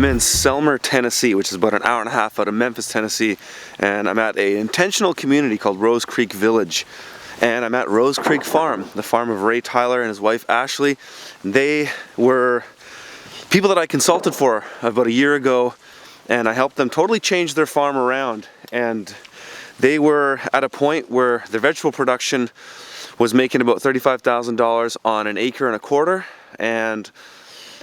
I'm in Selmer, Tennessee, which is about an hour and a half out of Memphis, Tennessee, and I'm at an intentional community called Rose Creek Village. And I'm at Rose Creek Farm, the farm of Ray Tyler and his wife Ashley. They were people that I consulted for about a year ago, and I helped them totally change their farm around. And they were at a point where their vegetable production was making about $35,000 on an acre and a quarter, and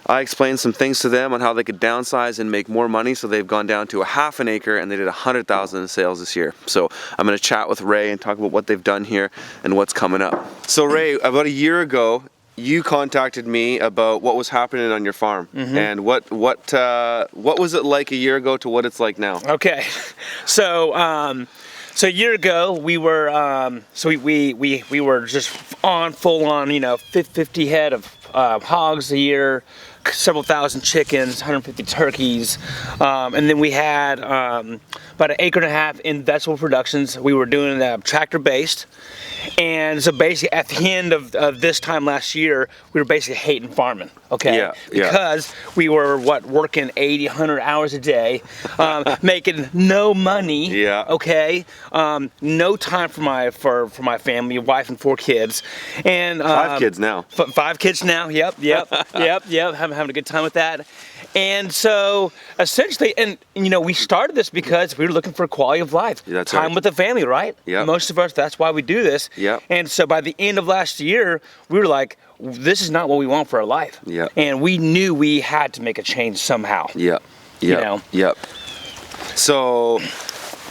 I explained some things to them on how they could downsize and make more money, so they've gone down to a half an acre and they did $100,000 in sales this year. So I'm going to chat with Ray and talk about what they've done here and what's coming up. So Ray, about a year ago, you contacted me about what was happening on your farm, and what was it like a year ago to what it's like now? Okay, so a year ago we were we were just on full on 50 head of hogs a year, several thousand chickens, 150 turkeys, and then we had about an acre and a half in vegetable productions. We were doing tractor based, and so basically at the end of this time last year, we were basically hating farming. Okay, because we were working 80, 100 hours a day, making no money. Yeah. Okay, no time for my family, wife and 4 kids, and 5 kids now. 5 kids now. Yep. Having a good time with that. And so essentially, and we started this because we were looking for quality of life, time with the family, right? Yeah. Most of us, that's why we do this. Yeah. And so by the end of last year, we were like, this is not what we want for our life. Yeah. And we knew we had to make a change somehow. Yeah. Yeah. Yep. So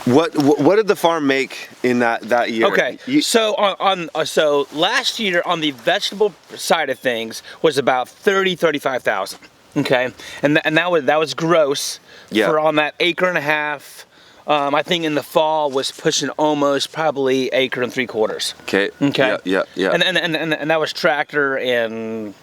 what did the farm make in that year? Okay. So last year on the vegetable side of things was about 35,000. Okay, and that was gross for on that acre and a half. I think in the fall was pushing almost probably acre and 3/4. Okay. Yeah. And that was tractor and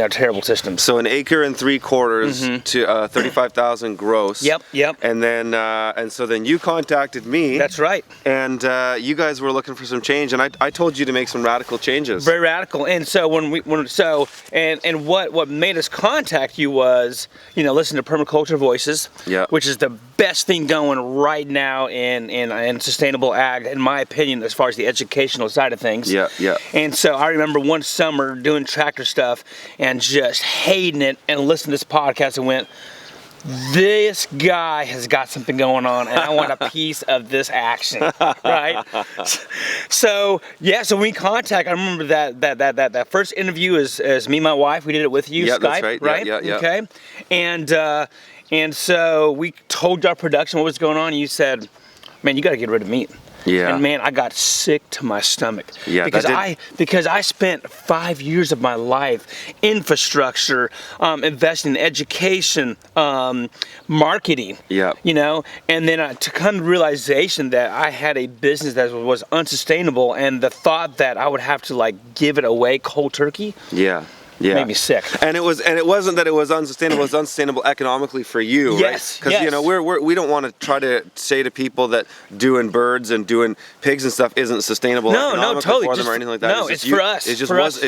terrible systems. So an acre and 3/4 to 35,000 gross. Yep. And then and so then you contacted me. That's right. And you guys were looking for some change, and I told you to make some radical changes. Very radical. And so what made us contact you was listen to Permaculture Voices, which is the best thing going right now in sustainable ag, in my opinion, as far as the educational side of things. Yeah. And so I remember one summer doing tractor stuff and just hating it, and listening to this podcast and went, this guy has got something going on and I want a piece of this action, right? So we contact, I remember that first interview is me and my wife, we did it with you, Skype, that's right? Yeah. Okay. And so we told our production what was going on, and you said, man, you got to get rid of meat. Yeah. And man, I got sick to my stomach. Yeah. Because I spent 5 years of my life, infrastructure, investing in education, marketing. Yeah. And then to come to realization that I had a business that was unsustainable, and the thought that I would have to give it away cold turkey. Yeah. Yeah. Made me sick. And it wasn't that it was unsustainable. It was unsustainable economically for you, yes, right? Because we don't want to try to say to people that doing birds and doing pigs and stuff isn't sustainable economically for them or anything like that. No, it's for us. It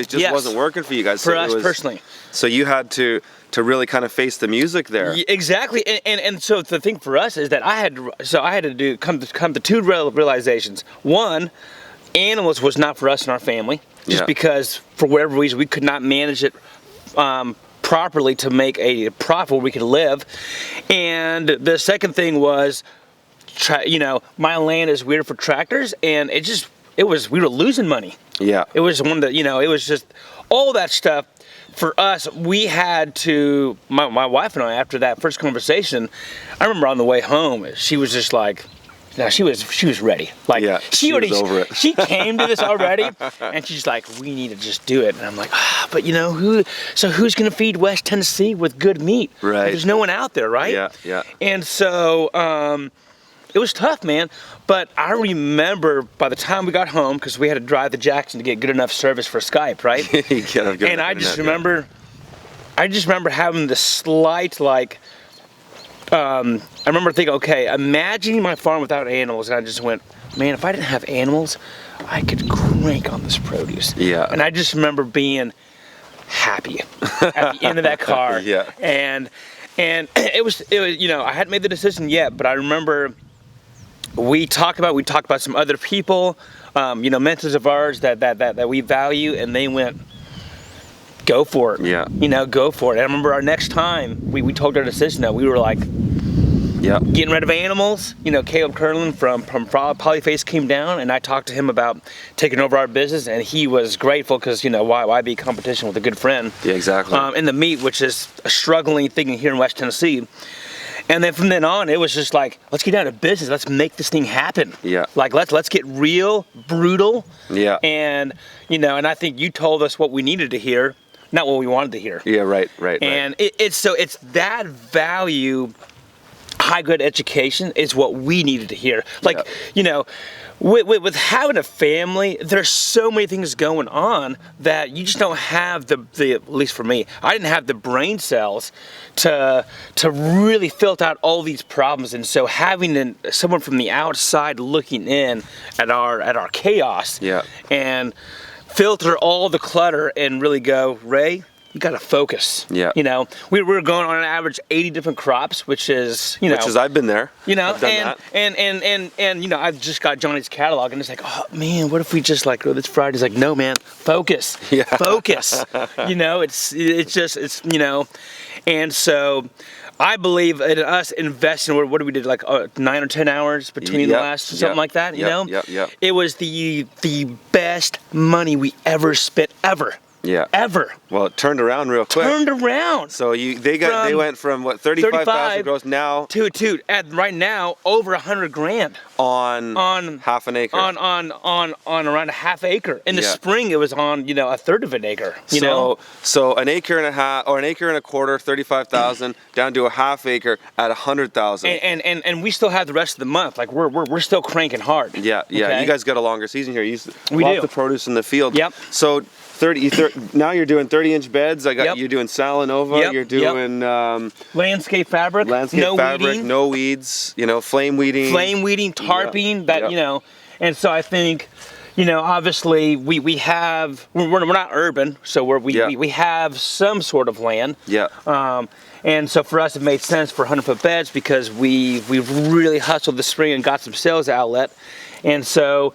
just wasn't working for you guys. For us personally. So you had to really kind of face the music there. Exactly. And so the thing for us is that I had to come to 2 realizations. One, animals was not for us and our family. Just because, for whatever reason, we could not manage it properly to make a profit where we could live. And the second thing was, my land is weird for tractors, and we were losing money. Yeah. It was one that, it was just all that stuff. For us, we had to, my wife and I, after that first conversation, I remember on the way home, she was just like, no, she was ready. She was over it. She came to this already, and she's like, "We need to just do it." And I'm like, but who's going to feed West Tennessee with good meat? Right. There's no one out there, right? Yeah. And so it was tough, man. But I remember by the time we got home, because we had to drive to Jackson to get good enough service for Skype, right? And I just remember having this slight I remember thinking, okay, imagining my farm without animals, and I just went, man, if I didn't have animals, I could crank on this produce. Yeah. And I just remember being happy at the end of that car. Yeah. And And it was, you know, I hadn't made the decision yet, but I remember we talked about some other people, you know, mentors of ours that we value, and they went, go for it. Yeah. You know, go for it. And I remember our next time we told our decision that we were like, yeah, getting rid of animals. You know, Caleb Curlin from Polyface came down, and I talked to him about taking over our business, and he was grateful because, you know, why be competition with a good friend? Yeah, exactly. In the meat, which is a struggling thing here in West Tennessee. And then from then on, it was just like, let's get down to business. Let's make this thing happen. Yeah. Like, let's get real, brutal. Yeah. And, you know, and I think you told us what we needed to hear, not what we wanted to hear. Yeah, right. And it's that value. High grade education is what we needed to hear. Like, yeah. You know, with having a family, there's so many things going on that you just don't have the at least for me, I didn't have the brain cells to really filter out all these problems. And so having someone from the outside looking in at our chaos, yeah. and filter all the clutter and really go, Ray, you got to focus. Yeah. You know, we were going on an average 80 different crops, which is, you know. Which is, I've been there. You know, I've done and you know, I've just got Johnny's catalog, and it's like, oh man, what if we just like, oh, this Friday's like, no man, focus. Yeah. Focus. You know, it's you know, and so I believe in us investing. What did we did, like 9 or 10 hours between the last, something like that. You know, yeah. It was the best money we ever spent ever. Yeah. Ever. Well, it turned around real quick. Turned around. So they went from what, 35,000 gross now to at right now over 100 grand on half an acre. On around a half acre. In the spring it was on, you know, a third of an acre. You know? So an acre and a half or an acre and a quarter, 35,000 down to a half acre at 100,000. And we still have the rest of the month. Like we're still cranking hard. Yeah. Okay? You guys got a longer season here. We lots do. of produce in the field. Yep. So now you're doing 30-inch beds. You're doing Salanova. Yep. You're doing landscape fabric. No weeding. No weeds. You know, flame weeding, tarping. That you know, and so I think, you know, obviously we're not urban, so we have some sort of land. Yeah. And so for us, it made sense for 100-foot beds because we've really hustled this spring and got some sales outlet, and so.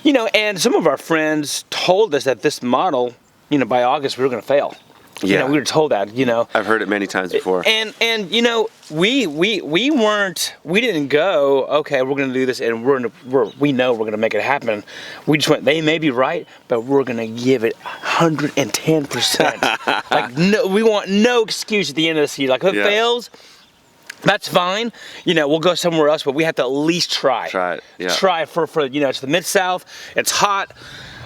You know, and some of our friends told us that this model, you know, by August we were going to fail. Yeah. You know, we were told that, you know. I've heard it many times before. And you know, we didn't go, okay, we're going to do this and we know we're going to make it happen. We just went, they may be right, but we're going to give it 110%. Like, no, we want no excuse at the end of the season. Like, if it fails, that's fine. You know, we'll go somewhere else, but we have to at least try. Try it, yeah. Try for you know, it's the Mid-South, it's hot.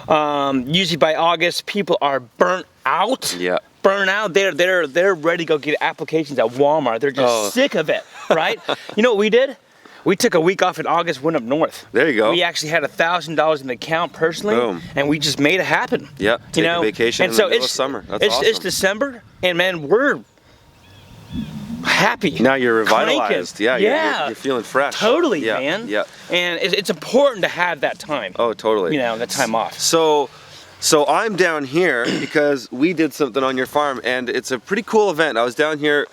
Usually by August, people are burnt out. Yeah. Burnt out. They're ready to go get applications at Walmart. They're just sick of it, right? You know what we did? We took a week off in August, went up north. There you go. We actually had $1,000 in the account personally. Boom. And we just made it happen. Yep. Take a vacation in the middle of summer. That's awesome. It's December, and man, we're happy. Now you're revitalized. Cranking. Yeah. You're feeling fresh. Totally, man. Yeah. And it's important to have that time. Oh, totally. You know, that time off. So I'm down here because we did something on your farm, and it's a pretty cool event. I was down here.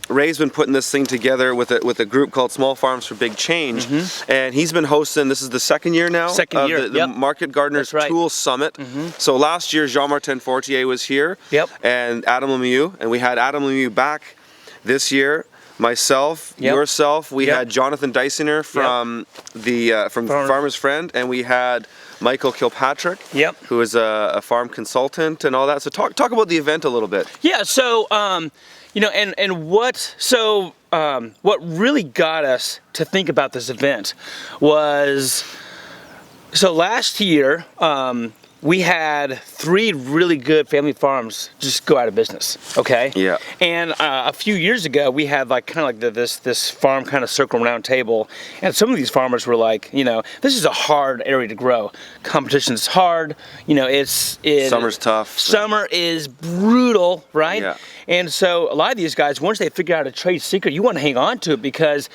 Ray's been putting this thing together with a group called Small Farms for Big Change, and he's been hosting. This is the second year now. The Market Gardeners Tool Summit. So last year Jean-Martin Fortier was here, and Adam Lemieux, and we had Adam Lemieux back this year. Myself, yourself, we had Jonathan Dysoner from from Farmer's Friend, and we had Michael Kilpatrick, who is a farm consultant and all that. So talk about the event a little bit. Yeah. So you know, and what really got us to think about this event was, so last year we had 3 really good family farms just go out of business. Okay. Yeah. And a few years ago, we had like kind of like this farm kind of circle round table, and some of these farmers were like, you know, this is a hard area to grow. Competition's hard. You know, summer's tough. Summer is brutal, right? Yeah. And so a lot of these guys, once they figure out a trade secret, you want to hang on to it because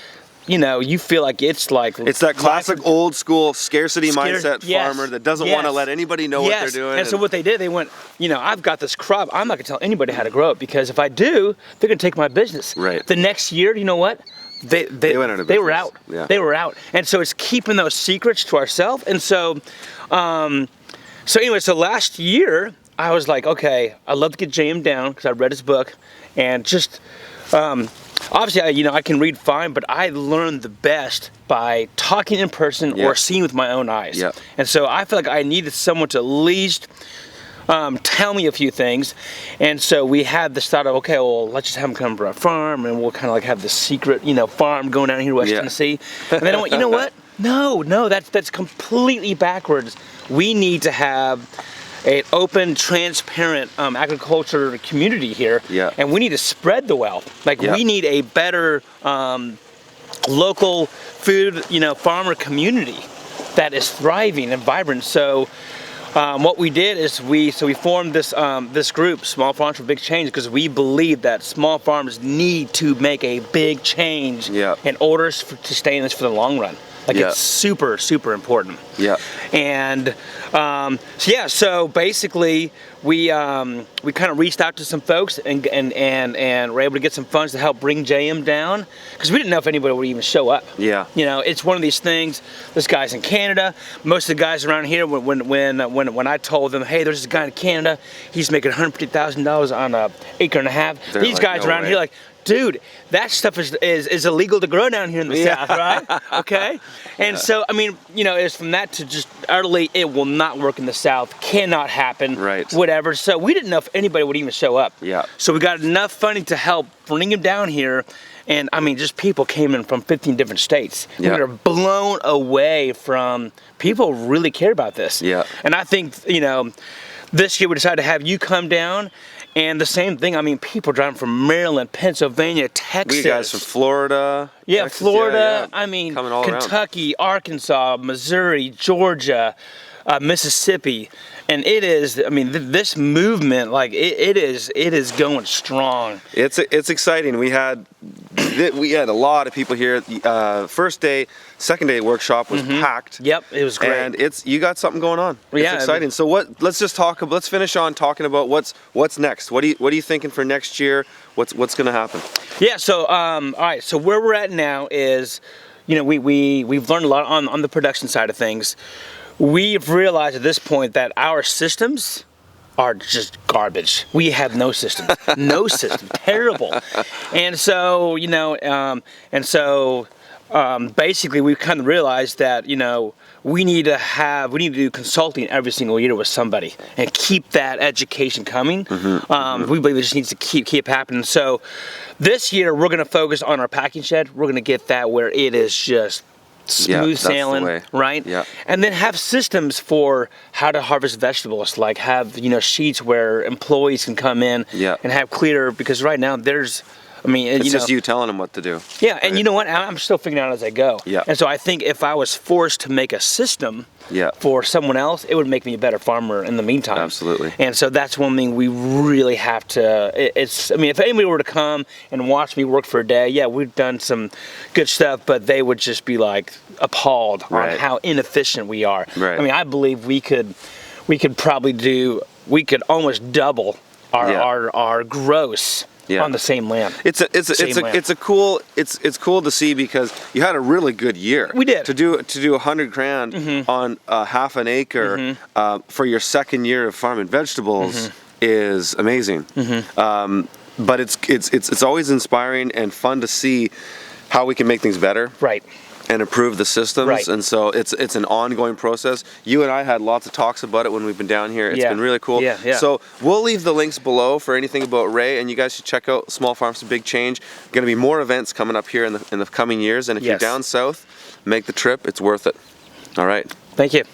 you feel like it's like it's that classic old school scarcity mindset yes, farmer that doesn't want to let anybody know what they're doing. And so what they did, they went, I've got this crop. I'm not gonna tell anybody how to grow it, because if I do, they're gonna take my business. Right. The next year, you know what? They went out of business. They were out. Yeah. They were out. And so it's keeping those secrets to ourselves. And so, so last year I was like, okay, I'd love to get JM down because I read his book, and just obviously I can read fine, but I learned the best by talking in person or seeing with my own eyes. Yeah. And so I feel like I needed someone to at least tell me a few things. And so we had this thought of, okay, well, let's just have him come to our farm, and we'll kind of like have this secret, farm going down here in West Tennessee. And then I went, you know what? No, that's completely backwards. We need to have an open, transparent agriculture community here, and we need to spread the wealth. Like we need a better local food, farmer community that is thriving and vibrant. So what we did is we formed this group, Small Farms for Big Change, because we believe that small farmers need to make a big change in order to stay in this for the long run. Like it's super, super important. Yeah. And so basically we kind of reached out to some folks and were able to get some funds to help bring JM down, because we didn't know if anybody would even show up. Yeah. It's one of these things. This guy's in Canada. Most of the guys around here, when I told them, hey, there's this guy in Canada, he's making $150,000 on an acre and a half. These like, guys around here like, dude, that stuff is illegal to grow down here in the South, right? Okay? And so, it's from that to just utterly, it will not work in the South, cannot happen, whatever. So we didn't know if anybody would even show up. Yeah. So we got enough funding to help bring him down here. And just people came in from 15 different states. Yeah. We were blown away from people really care about this. Yeah. And I think, this year we decided to have you come down. And the same thing, people driving from Maryland, Pennsylvania, Texas. We guys from Florida. Yeah, Texas, Florida. Coming all Kentucky, around. Arkansas, Missouri, Georgia, Mississippi. And it is, this movement, like it is going strong. It's exciting. We had a lot of people here. First day, second day workshop was packed. Yep, it was great. And you got something going on. It's exciting. So let's finish on talking about what's next. What are you thinking for next year? What's going to happen? Yeah. So all right. So where we're at now is, we've learned a lot on the production side of things. We've realized at this point that our systems are just garbage. We have no system, terrible. And so, basically we've kind of realized that, we need to do consulting every single year with somebody and keep that education coming. We believe it just needs to keep happening. So this year we're going to focus on our packing shed. We're going to get that where it is just smooth sailing, right? Yeah. And then have systems for how to harvest vegetables, like have, sheets where employees can come in and have clear, because right now there's, it's just you telling them what to do. Yeah, and you know what? I'm still figuring out as I go. Yeah. And so I think if I was forced to make a system for someone else, it would make me a better farmer in the meantime. Absolutely. And so that's one thing we really have to, if anybody were to come and watch me work for a day, we've done some good stuff, but they would just be like appalled on how inefficient we are. Right. I believe we could almost double our gross on the same land. It's cool to see, because you had a really good year. We did. To do $100,000 on half an acre for your second year of farming vegetables is amazing. But it's always inspiring and fun to see how we can make things better. Right. And improve the systems, and so it's an ongoing process. You and I had lots of talks about it when we've been down here. It's been really cool. So we'll leave the links below for anything about Ray, and you guys should check out Small Farms to Big Change. Going to be more events coming up here in the coming years, and if you're down south, make the trip. It's worth it. All right. Thank you.